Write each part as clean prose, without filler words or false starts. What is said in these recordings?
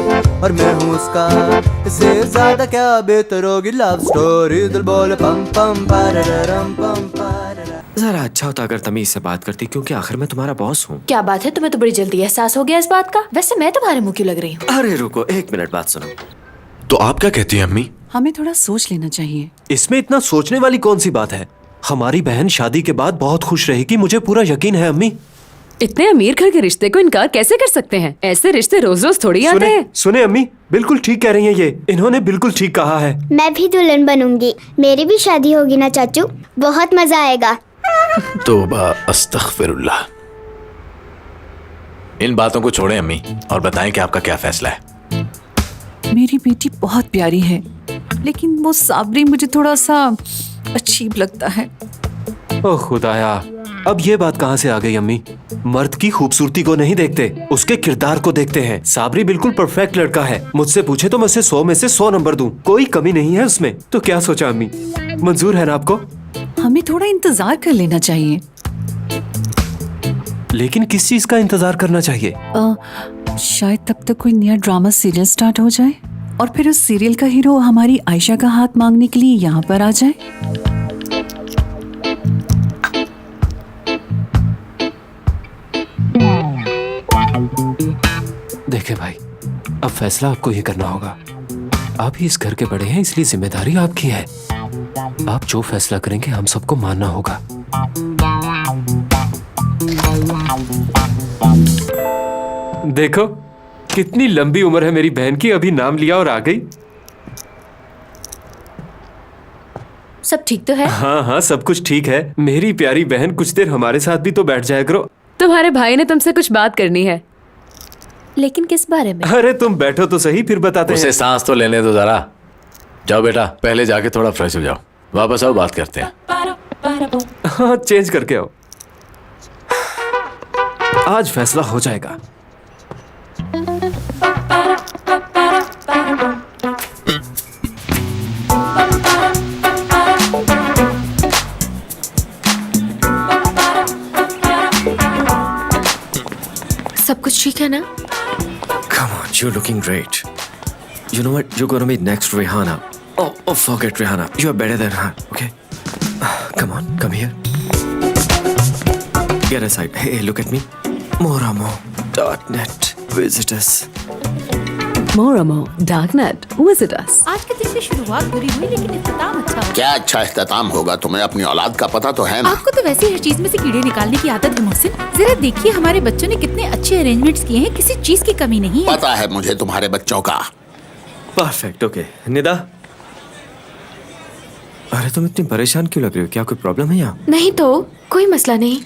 और मैं हूँ उसका। इससे ज्यादा क्या बेहतर होगी लव स्टोरी, दिल बोले पम पम पाररम पम पाररा। जरा अच्छा होता अगर तमीज से बात करती, क्योंकि आखिर मैं तुम्हारा बॉस हूँ। क्या बात है, तुम्हें तो बड़ी जल्दी एहसास हो गया इस बात का। वैसे मैं तुम्हारे मुंह क्यों लग रही हूँ? अरे रुको, एक मिनट बात सुनो। तो आप क्या कहती हैं अम्मी? हमें थोड़ा सोच लेना चाहिए। इसमें इतना सोचने वाली कौन सी बात है? हमारी बहन शादी के बाद बहुत खुश रहेगी, मुझे पूरा यकीन है अम्मी। इतने अमीर घर के रिश्ते को इनकार कैसे कर सकते हैं? ऐसे रिश्ते रोज रोज थोड़ी आते हैं। सुने अम्मी, बिल्कुल ठीक कह रही हैं ये। इन्होंने बिल्कुल ठीक कहा है। मैं भी दुल्हन बनूंगी, मेरी भी शादी होगी ना चाचू, बहुत मजा आएगा। तौबा अस्तगफिरुल्लाह। इन बातों को छोड़ें अम्मी और बताएं कि आपका क्या फैसला है। मेरी बेटी बहुत प्यारी है, लेकिन वो साबरी मुझे थोड़ा सा अजीब लगता है। ओह खुदाया, अब ये बात कहाँ से आ गई अम्मी? मर्द की खूबसूरती को नहीं देखते, उसके किरदार को देखते हैं। साबरी बिल्कुल परफेक्ट लड़का है। मुझसे पूछे तो मैं उसे 100 में से 100 नंबर दूं, कोई कमी नहीं है उसमें। तो क्या सोचा अम्मी, मंजूर है ना आपको? हमें थोड़ा इंतजार कर लेना चाहिए। लेकिन किस चीज का इंतजार करना चाहिए? शायद तब तक कोई नया ड्रामा सीरियल स्टार्ट हो जाए और फिर उस सीरियल का हीरो हमारी आयशा का हाथ मांगने के लिए यहाँ पर आ जाए। देखे भाई, अब फैसला आपको ही करना होगा। आप ही इस घर के बड़े हैं, इसलिए जिम्मेदारी आपकी है। आप जो फैसला करेंगे हम सबको मानना होगा। देखो कितनी लंबी उम्र है मेरी बहन की, अभी नाम लिया और आ गई। सब ठीक तो है? हाँ हाँ, सब कुछ ठीक है। मेरी प्यारी बहन, कुछ देर हमारे साथ भी तो बैठ जाया करो। तुम्हारे भाई ने तुमसे कुछ बात करनी है। लेकिन किस बारे में? अरे तुम बैठो तो सही, फिर बताते हैं। उसे सांस तो लेने दो जरा। जाओ बेटा, पहले जाके थोड़ा फ्रेश हो जाओ, वापस आओ, बात करते हैं। हाँ, चेंज करके आओ। आज फैसला हो जाएगा। सब कुछ ठीक है ना? Come on, you're looking great. You know what? You're gonna be next Rihanna. Oh, forget Rihanna. You are better than her. Okay. Come on, come here. Get aside. Hey, look at me. Moramo.net. Visit us. Moramo.net. Visit us. आज के दिन की शुरुआत बुरी हुई, लेकिन इख्तिताम अच्छा हुआ। क्या अच्छा इख्तिताम होगा? तुम्हें अपनी औलाद का पता तो है ना? आपको तो वैसे हर चीज में से कीड़े निकालने की आदत है मोहसिन। जरा देखिए हमारे बच्चों ने कितने अच्छे अरेंजमेंट्स किए हैं, किसी चीज की कमी नहीं है। पता है मुझे तुम्हारे बच्चों का। Perfect. Okay. निदा, अरे तुम इतनी परेशान क्यों लग रही हो? क्या कोई प्रॉब्लम है यहाँ? नहीं तो कोई मसला नहीं,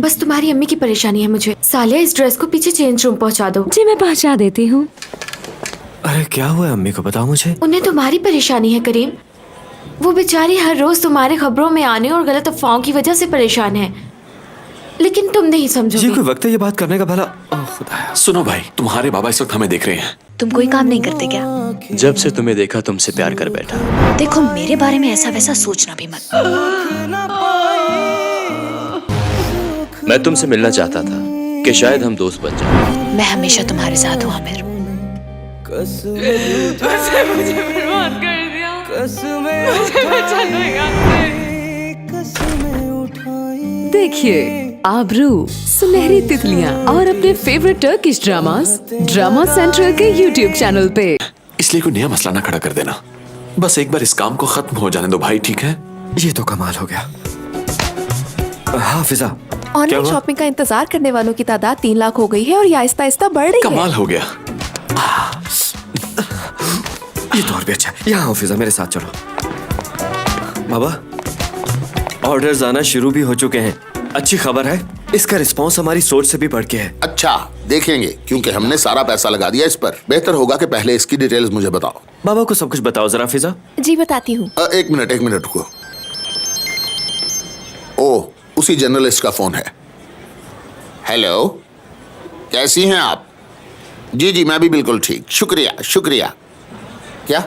बस तुम्हारी अम्मी की परेशानी है मुझे। सालिया, इस ड्रेस को पीछे चेंज रूम पहुँचा दो। जी मैं पहुँचा देती हूँ। अरे क्या हुआ है अम्मी को, बताओ मुझे। उन्हें तुम्हारी परेशानी है करीम। वो बेचारी हर रोज तुम्हारे खबरों में आने और गलत अफवाहों की वजह से परेशान है, लेकिन तुम नहीं समझोगे। ये कोई वक्त है ये बात करने का भला? ओह खुदाया। सुनो भाई, तुम्हारे बाबा इस वक्त हमें देख रहे हैं। तुम कोई काम नहीं करते क्या? जब से तुम्हें देखा तुमसे प्यार कर बैठा। देखो मेरे बारे में ऐसा वैसा सोचना भी मत। मैं तुमसे मिलना चाहता था कि शायद हम दोस्त बन जाएं। मैं हमेशा तुम्हारे साथ हूँ आमिर। मुझे बर्बाद कर दिया। मुझे बचाना है। देखिए आबरू, सुनहरी तितलियां और अपने favourite Turkish dramas drama central के YouTube चैनल पे। इसलिए कोई नया मसला ना खड़ा कर देना। बस एक बार इस काम को खत्म हो जाने दो भाई, ठीक है? ये तो कमाल हो गया। हाँ फिजा, ऑनलाइन शॉपिंग का इंतजार करने वालों की तादाद 3 लाख हो गई है और ये आहिस्ता आहिस्ता बढ़ रही है। कमाल हो गया। ये तो और भी अच्छा है। यहाँ आओ फिजा, मेरे साथ चलो। बाबा, ऑर्डर्स आना शुरू भी हो चुके हैं। अच्छी खबर है, इसका रिस्पांस हमारी सोच से भी बढ़ के है। अच्छा, देखेंगे, क्योंकि हमने सारा पैसा लगा दिया इस पर। बेहतर होगा कि पहले इसकी डिटेल्स मुझे बताओ। बाबा को सब कुछ बताओ जरा फिजा। जी बताती हूँ। एक मिनट रुको। ओह, उसी जर्नलिस्ट का फोन है। हेलो, कैसी हैं आप? जी मैं भी बिल्कुल ठीक, शुक्रिया शुक्रिया। क्या?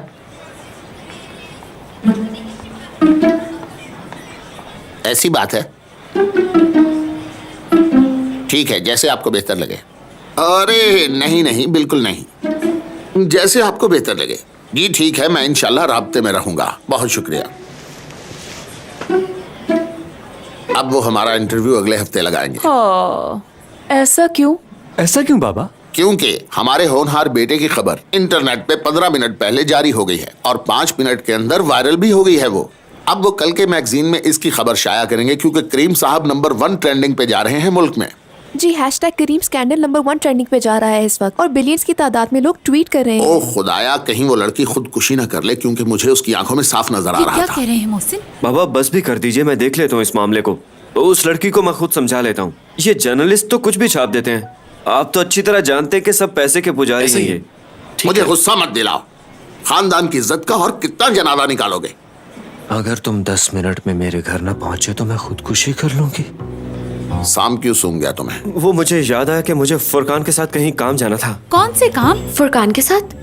ऐसी बात है? ठीक है, जैसे आपको बेहतर लगे। अरे नहीं बिल्कुल नहीं। जैसे आपको बेहतर लगे। जी ठीक है, मैं इंशाल्लाह राब्ते में रहूंगा। बहुत शुक्रिया। अब वो हमारा इंटरव्यू अगले हफ्ते लगाएंगे। ऐसा क्यों? ऐसा क्यों बाबा? क्योंकि हमारे होनहार बेटे की खबर इंटरनेट पे 15 मिनट पहले जारी हो गई है और 5 मिनट के अंदर वायरल भी हो गई है वो। अब वो कल के मैगजीन में इसकी खबर शाया करेंगे क्योंकि करीम साहब नंबर 1 ट्रेंडिंग पे जा रहे हैं मुल्क में। जी हैशटैग करीम स्कैंडल नंबर 1 ट्रेंडिंग पे जा रहा है इस वक्त और बिलियंस की तादाद में लोग ट्वीट कर रहे हैं। ओ खुदाया, कहीं वो लड़की खुदकुशी न कर ले, क्योंकि मुझे उसकी आंखों में साफ नजर आ ये रहा क्या था। कह रहे हैं मोहसिन? बाबा बस भी कर दीजिए, मैं देख लेता हूँ इस मामले को। उस लड़की को मैं खुद समझा लेता हूँ। ये जर्नलिस्ट तो कुछ भी छाप देते हैं। आप तो अच्छी तरह जानते हैं कि सब पैसे के पुजारी हैं ये। मुझे गुस्सा मत दिलाओ। खानदान की इज्जत का और कितना जनाजा निकालोगे? अगर तुम 10 मिनट में मेरे घर न पहुंचे तो मैं खुदकुशी कर लूंगी। शाम क्यों सूंघ गया तुम्हें? वो मुझे याद आया कि मुझे फुरकान के साथ कहीं काम जाना था। कौन से काम? फुरकान के साथ?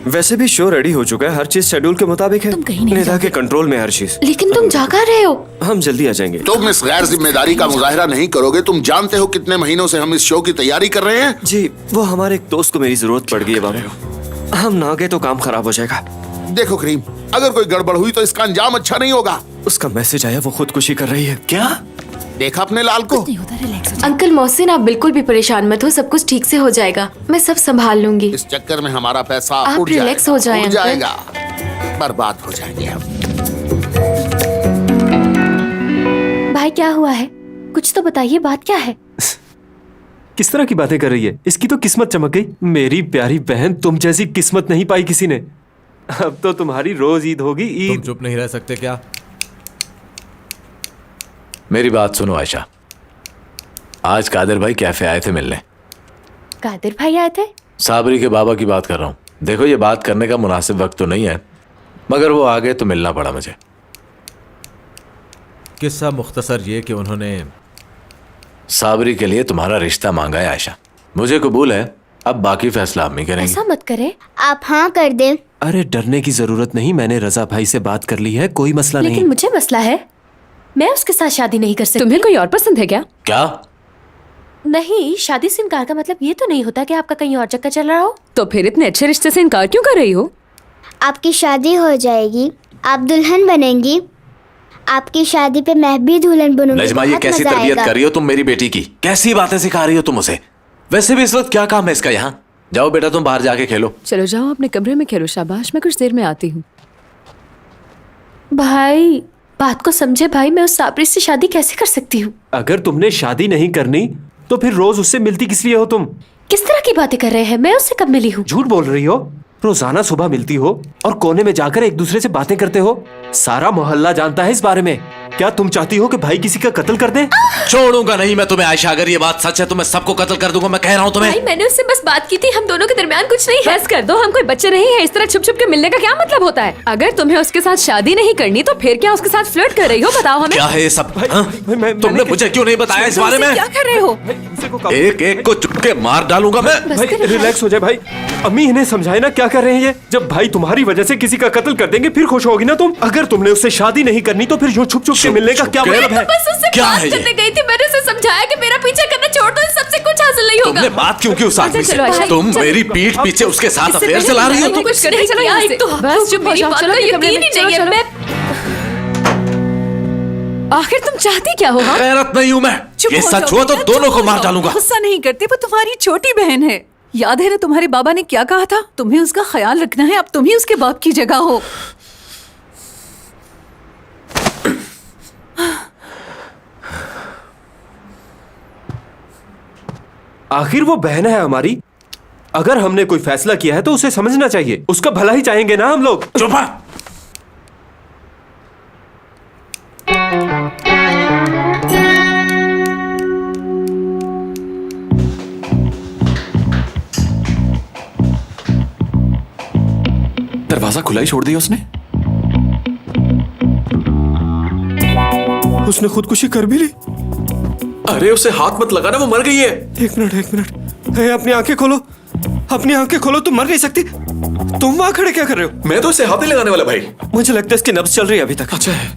वैसे भी शो रेडी हो चुका है, हर चीज शेड्यूल के मुताबिक है। तुम कहीं नहीं नेता के कंट्रोल में हर चीज। लेकिन तुम जा कर रहे हो। हम जल्दी आ जाएंगे। तुम इस गैर जिम्मेदारी का मुजाहिरा नहीं करोगे। तुम जानते हो कितने महीनों से हम इस शो की तैयारी कर रहे हैं। जी वो हमारे एक दोस्त को मेरी जरूरत पड़ गई है बाबा। हम ना गए तो काम खराब हो जाएगा। देखो करीम, अगर कोई गड़बड़ हुई तो इसका अंजाम अच्छा नहीं होगा। उसका मैसेज आया, वो खुदकुशी कर रही है। क्या? देखा अपने लाल को? नहीं होता, रिलैक्स हो जाओ। अंकल मोहसिन, आप बिल्कुल भी परेशान मत हो, सब कुछ ठीक से हो जाएगा। मैं सब संभाल लूंगी। इस चक्कर में हमारा पैसा आप उड़ रिलैक्स जाएगा, हो जाएं, उड़ अंकल। जाएगा, बर्बाद हो जाएंगे हम। भाई क्या हुआ है? कुछ तो बताइए, बात क्या है? किस तरह की बातें कर रही है? इसकी तो किस्मत चमक गई। मेरी प्यारी बहन, तुम जैसी किस्मत नहीं पाई किसी ने। अब तो तुम्हारी रोज ईद होगी। ईद। तुम चुप नहीं रह सकते क्या? मेरी बात सुनो आयशा, आज कादिर भाई कैफे आए थे मिलने। कादिर भाई आए थे? साबरी के बाबा की बात कर रहा हूँ। देखो ये बात करने का मुनासिब वक्त तो नहीं है, मगर वो आ गए तो मिलना पड़ा मुझे। किस्सा मुख्तसर ये कि उन्होंने साबरी के लिए तुम्हारा रिश्ता मांगा है आयशा। मुझे कबूल है, अब बाकी फैसला अम्मी करेंगी। ऐसा मत करे, आप हाँ कर दें। अरे डरने की जरूरत नहीं, मैंने रजा भाई से बात कर ली है, कोई मसला नहीं। लेकिन मुझे मसला है, मैं उसके साथ शादी नहीं कर सकती। तुम्हें कोई और पसंद है क्या? क्या? नहीं, शादी से इनकार का मतलब ये तो नहीं होता कि आपका कहीं और चक्कर चल रहा हो। तो फिर इतने अच्छे रिश्ते से इनकार क्यों कर रही हो? आपकी शादी हो जाएगी, आप दुल्हन बनेंगी, आपकी शादी पे मैं भी दुल्हन बनूंगी। नजमा, ये बहुत कैसी मजा तरबियत आएगा। कर रही हो तुम मेरी बेटी की? कैसी बातें सिखा रही हो तुम उसे? वैसे भी इस वक्त क्या काम है इसका यहाँ? जाओ बेटा, तुम बाहर जाके खेलो। चलो जाओ अपने कमरे में खेलो। शाबाश, मैं कुछ देर में आती हूँ। भाई बात को समझे भाई, मैं उस साबरी से शादी कैसे कर सकती हूँ? अगर तुमने शादी नहीं करनी तो फिर रोज उससे मिलती किस लिए हो तुम? किस तरह की बातें कर रहे हैं? मैं उससे कब मिली हूँ? झूठ बोल रही हो। रोजाना सुबह मिलती हो और कोने में जाकर एक दूसरे से बातें करते हो। सारा मोहल्ला जानता है इस बारे में। क्या तुम चाहती हो कि भाई किसी का कत्ल कर दे? छोड़ूंगा नहीं मैं तुम्हें आयशा। अगर ये बात सच है तो मैं सबको कत्ल कर दूंगा, मैं कह रहा हूँ तुम्हें। भाई मैंने उससे बस बात की थी, हम दोनों के दरमियान कुछ नहीं है। बस कर दो, हम कोई बच्चे नहीं है। इस तरह छुप छुप के मिलने का क्या मतलब होता है? अगर तुम्हें उसके साथ शादी नहीं करनी तो फिर क्या उसके साथ फ्लर्ट कर रही हो? बताओ हमें। क्या है ये सब? हाँ? तुमने मुझे क्यों नहीं बताया इस बारे में? क्या कर रहे हो? एक एक को चुपके मार डालूंगा मैं। भाई रिलैक्स हो जाए भाई। अम्मी इन्हें समझाए ना क्या कर रहे हैं ये। जब भाई तुम्हारी वजह से किसी का कत्ल कर देंगे फिर खुश होगी ना तुम। अगर तुमने उससे शादी नहीं करनी तो फिर यूं छुप छुप के मिलने का क्या मतलब है? बस उससे क्या बात है ये? करने गई थी, मैंने उसे समझाया कि मेरा पीछा करना छोड़ दो, सबसे कुछ हासिल नहीं होगा। तुमने बात क्यों की उस आदमी से? चलो आयशा, तुम चलो। मेरी पीठ पीछे उसके साथ इससे अफेयर पहले चला रही हो तुम? कुछ नहीं चलो यहाँ से। बस चुप हो जाओ, चलो अपने कमरे में। चलो। आखिर तुम चाहती क्या हो? हाँ? गैरत नहीं हूँ मैं। ये सच हुआ तो दोनों को मार डालूंगा। गुस्सा नहीं करते, वो तुम्हारी छोटी बहन है। याद है ना तुम्हारे बाबा ने क्या कहा था? तुम्हें उसका ख्याल रखना है। अब तुम ही उसके बाप की जगह हो। आखिर वो बहन है हमारी। अगर हमने कोई फैसला किया है तो उसे समझना चाहिए। उसका भला ही चाहेंगे ना हम लोग। चुप। दरवाजा खुला ही छोड़ दिया उसने। उसने खुदकुशी कर भी ली। अरे उसे हाथ मत लगाना, वो मर गई है। एक मिनट। अपनी आंखें खोलो, अपनी आंखें खोलो। तुम मर नहीं सकती। तुम वहां खड़े क्या कर रहे हो? मैं तो इसे हाथ नहीं लगाने वाला भाई। मुझे लगता है इसकी नब्ज चल रही है अभी तक। अच्छा है।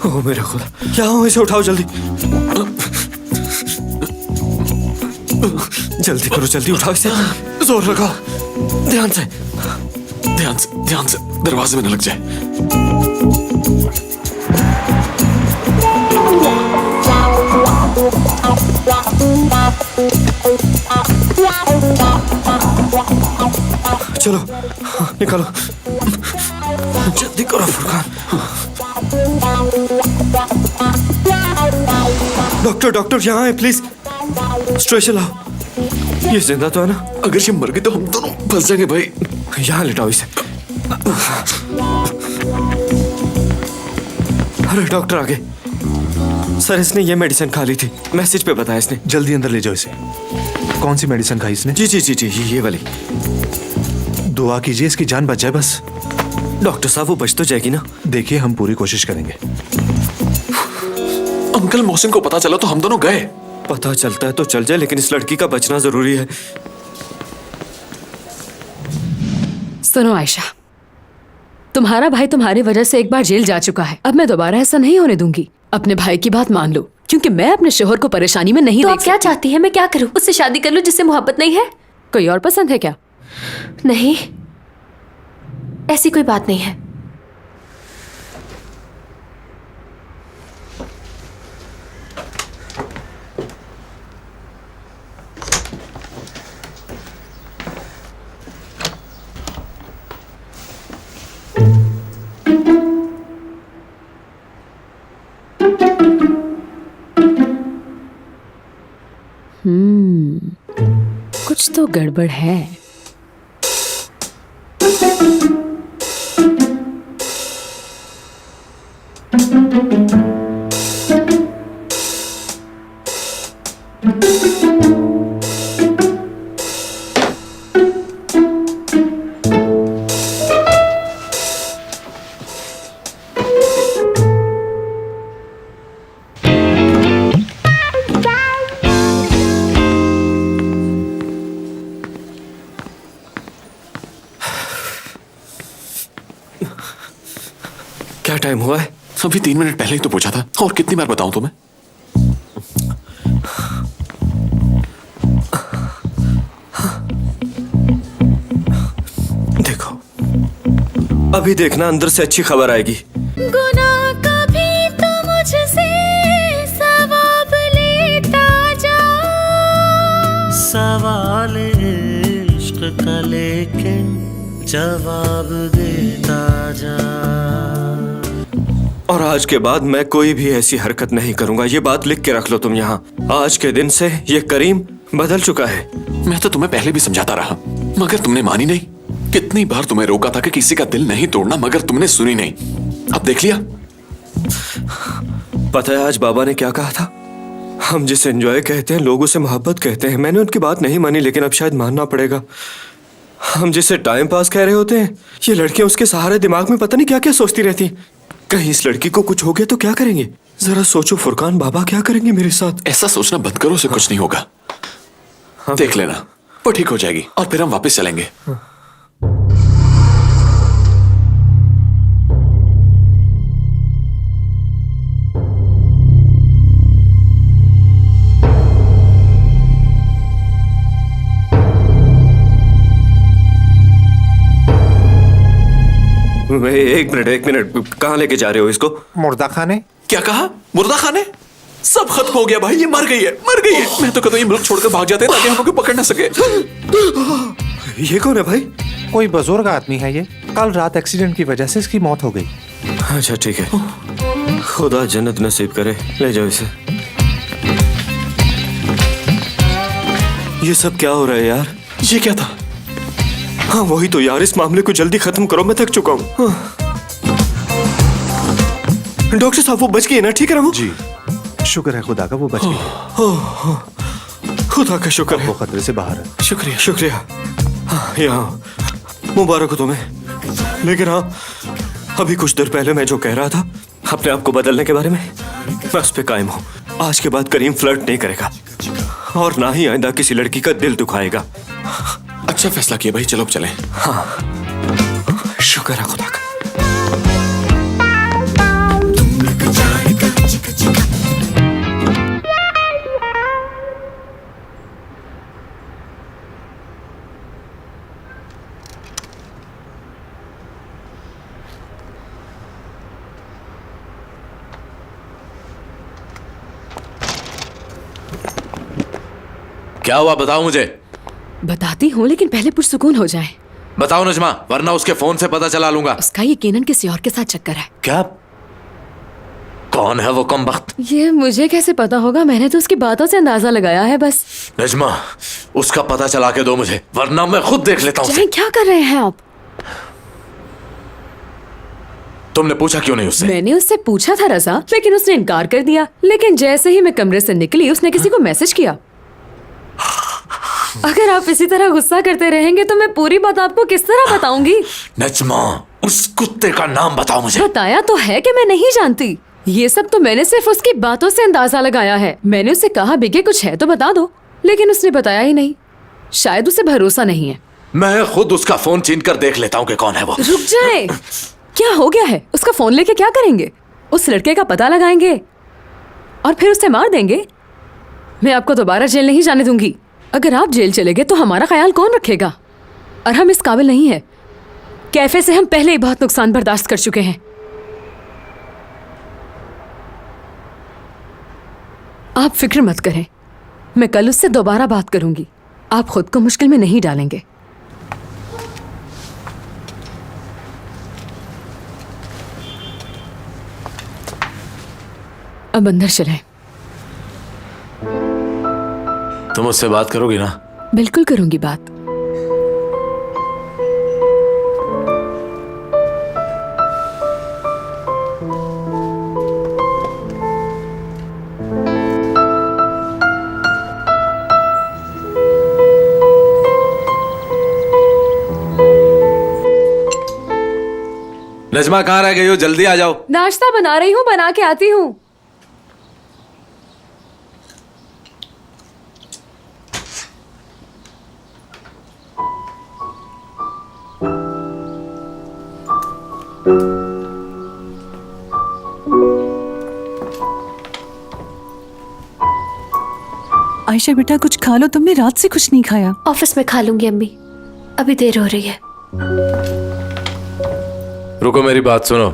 ओ मेरा खुदा, क्या हो? इसे उठाओ जल्दी। जल्दी करो, जल्दी उठाओ इसे, जोर लगाओ, ध्यान से ध्यान से ध्यान से, दरवाजे में न लग जाए। चलो निकालो, जल्दी करो फुरकान। डॉक्टर डॉक्टर यहाँ आए प्लीज, स्ट्रेचर लाओ। ये जिंदा तो है ना? अगर ये मर गई तो हम दोनों फंस जाएंगे भाई। यहाँ लिटाओ इसे। अरे डॉक्टर आगे। सर इसने ये मेडिसिन खा ली थी, मैसेज पे बताया इसने। जल्दी अंदर ले जाओ इसे। कौन सी मेडिसिन खाई इसने? जी जी जी जी ये वाली। दुआ कीजिए इसकी जान बच जाए बस। डॉक्टर साहब वो बच तो जाएगी ना? देखिए हम पूरी कोशिश करेंगे। अंकल मोहसिन को पता चला तो हम दोनों गए। पता चलता है तो चल जाए, लेकिन इस लड़की का बचना जरूरी है। सुनो आयशा, तुम्हारा भाई तुम्हारी वजह से एक बार जेल जा चुका है। अब मैं दोबारा ऐसा नहीं होने दूंगी। अपने भाई की बात मान लो, क्योंकि मैं अपने शोहर को परेशानी में नहीं तो देख आप क्या चाहती है? मैं क्या करूं? उससे शादी कर लूं जिससे मोहब्बत नहीं है? कोई और पसंद है क्या? नहीं, ऐसी कोई बात नहीं है। कुछ तो गड़बड़ है। क्या टाइम हुआ है? अभी 3 मिनट पहले ही तो पूछा था, और कितनी बार बताऊं तुम्हें? देखो अभी देखना, अंदर से अच्छी खबर आएगी। गुनाह कभी तो मुझसे सवाब लेता जा, सवाल इश्क का लेकिन जवाब देता जा। और आज के बाद मैं कोई भी ऐसी हरकत नहीं करूंगा, ये बात लिख के रख लो तुम यहाँ। आज के दिन से ये करीम बदल चुका है। मैं तो तुम्हें पहले भी समझाता रहा, मगर तुमने मानी नहीं। कितनी बार तुम्हें रोका था कि किसी का दिल नहीं तोड़ना, मगर तुमने सुनी नहीं। अब देख लिया। पता है आज बाबा ने क्या कहा था? हम जिसे एंजॉय कहते हैं लोग उसे मोहब्बत कहते हैं। मैंने उनकी बात नहीं मानी, लेकिन अब शायद मानना पड़ेगा। हम जिसे टाइम पास कह रहे होते हैं, ये लड़कियां उसके सहारे दिमाग में पता नहीं क्या क्या सोचती रहती। कहीं इस लड़की को कुछ हो गया तो क्या करेंगे? जरा सोचो फुरकान, बाबा क्या करेंगे मेरे साथ? ऐसा सोचना बंद करो, उसे कुछ नहीं होगा। हाँ, देख लेना वो ठीक हो जाएगी और फिर हम वापस चलेंगे। एक मिनट, कहाँ लेके जा रहे हो इसको? मुर्दा खाने। क्या कहा? मुर्दा खाने? सब खत्म हो गया भाई, ये मर गई है, मर गई है। मैं तो कहता हूँ ये मुल्क छोड़कर भाग जाते ताकि हम लोग को पकड़ ना सके। ये कौन है भाई? कोई बुजुर्ग आदमी है ये। कल रात एक्सीडेंट की वजह से इसकी मौत हो गई। अच्छा ठीक है, खुदा जन्नत नसीब करे। ले जाओ इसे। ये सब क्या हो रहा है यार? ये क्या था? हाँ वही तो यार, इस मामले को जल्दी खत्म करो, मैं थक चुका हूँ। डॉक्टर साहब वो बच गई है ना? ठीक है ना वो? जी शुक्र है खुदा का, वो बच गई। खुदा का शुक्र है, वो खतरे से बाहर है। शुक्रिया शुक्रिया। हाँ, यहाँ मुबारक हो तुम्हें। लेकिन हाँ, अभी कुछ देर पहले मैं जो कह रहा था अपने आप को बदलने के बारे में, मैं उस पर कायम हूँ। आज के बाद करीम फ्लर्ट नहीं करेगा और ना ही आइंदा किसी लड़की का दिल दुखाएगा। अच्छा फैसला किया भाई, चलो अब चलें। हाँ शुक्र है खुदा का। क्या हुआ बताओ मुझे। बताती हूँ, लेकिन पहले पुरसुकून हो जाए। बताओ नजमा, वरना उसके फोन से पता चला लूंगा। उसका यकीनन किसी और के साथ चक्कर है। क्या? कौन है वो कमबख्त? ये मुझे कैसे पता होगा? मैंने तो उसकी बातों से अंदाजा लगाया है बस। नजमा, उसका पता चला के दो मुझे, वरना मैं खुद देख लेता हूँ। क्या कर रहे हैं आप? तुमने पूछा क्यों नहीं उससे? मैंने उससे पूछा था रजा, लेकिन उसने इनकार कर दिया। लेकिन जैसे ही मैं कमरे से निकली, उसने किसी को मैसेज किया। अगर आप इसी तरह गुस्सा करते रहेंगे तो मैं पूरी बात आपको किस तरह बताऊंगी? नजमा, उस कुत्ते का नाम बताओ मुझे। बताया तो है कि मैं नहीं जानती। ये सब तो मैंने सिर्फ उसकी बातों से अंदाजा लगाया है। मैंने उससे कहा बिगे कुछ है तो बता दो, लेकिन उसने बताया ही नहीं। शायद उसे भरोसा नहीं है। मैं खुद उसका फोन छीन कर देख लेता हूँ कि कौन है वो। रुक जाए, क्या हो गया है? उसका फोन लेके क्या करेंगे? उस लड़के का पता लगाएंगे और फिर उसे मार देंगे। मैं आपको दोबारा जेल नहीं जाने दूंगी। अगर आप जेल चले गए तो हमारा ख्याल कौन रखेगा? और हम इस काबिल नहीं है। कैफे से हम पहले ही बहुत नुकसान बर्दाश्त कर चुके हैं। आप फिक्र मत करें, मैं कल उससे दोबारा बात करूंगी। आप खुद को मुश्किल में नहीं डालेंगे। अब अंदर चलें। तुम उससे बात करोगी ना? बिल्कुल करूंगी बात। नजमा कहाँ रह गई हो? जल्दी आ जाओ। नाश्ता बना रही हूँ, बना के आती हूँ। आयशा बेटा कुछ खा लो, तुमने रात से कुछ नहीं खाया। ऑफिस में खा लूंगी अम्मी, अभी देर हो रही है। रुको, मेरी बात सुनो।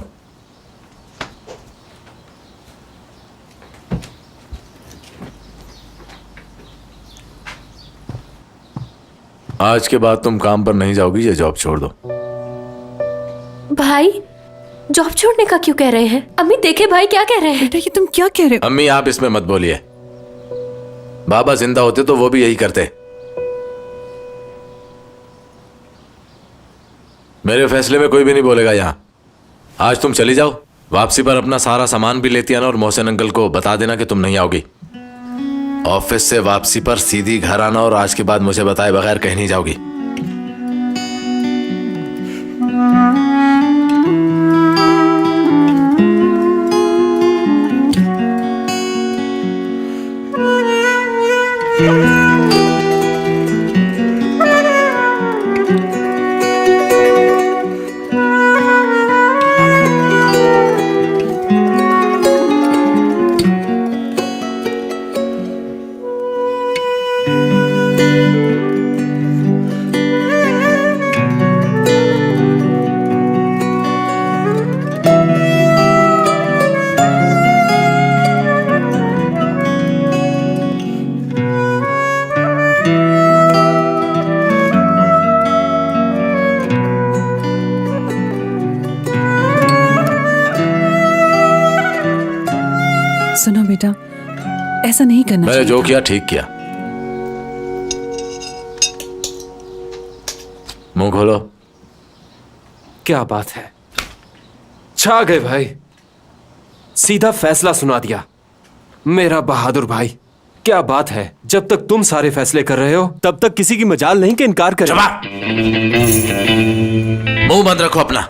आज के बाद तुम काम पर नहीं जाओगी, ये जॉब छोड़ दो। भाई जॉब छोड़ने का क्यों कह रहे हैं? अम्मी देखे भाई क्या कह रहे हैं। बेटा ये तुम क्या कह रहे हो? अम्मी आप इसमें मत बोलिए। बाबा जिंदा होते तो वो भी यही करते। मेरे फैसले में कोई भी नहीं बोलेगा यहाँ। आज तुम चली जाओ, वापसी पर अपना सारा सामान भी लेती आना और मोहसिन अंकल को बता देना कि तुम नहीं आओगी। ऑफिस से वापसी पर सीधी घर आना और आज के बाद मुझे बताए बगैर कहीं नहीं जाओगी। सुनो बेटा, ऐसा नहीं करना मैंने चाहिए जो था। किया ठीक किया। मुंह खोलो। क्या बात है, छा गए भाई। सीधा फैसला सुना दिया। मेरा बहादुर भाई, क्या बात है। जब तक तुम सारे फैसले कर रहे हो तब तक किसी की मजाल नहीं कि इनकार करे। मुंह बंद रखो अपना।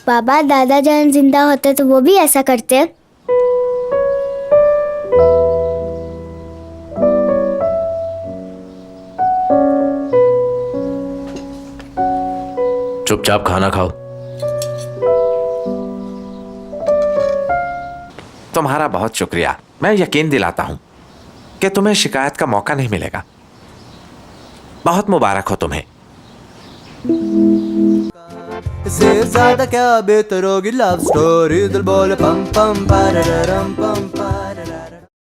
बाबा दादा जान जिंदा होते तो वो भी ऐसा करते। चुपचाप खाना खाओ। तुम्हारा बहुत शुक्रिया। मैं यकीन दिलाता हूं कि तुम्हें शिकायत का मौका नहीं मिलेगा। बहुत मुबारक हो तुम्हें। से ज्यादा क्या बेहतर होगी लव स्टोरी दिल बोले पम पम पारारारम पम पारारारम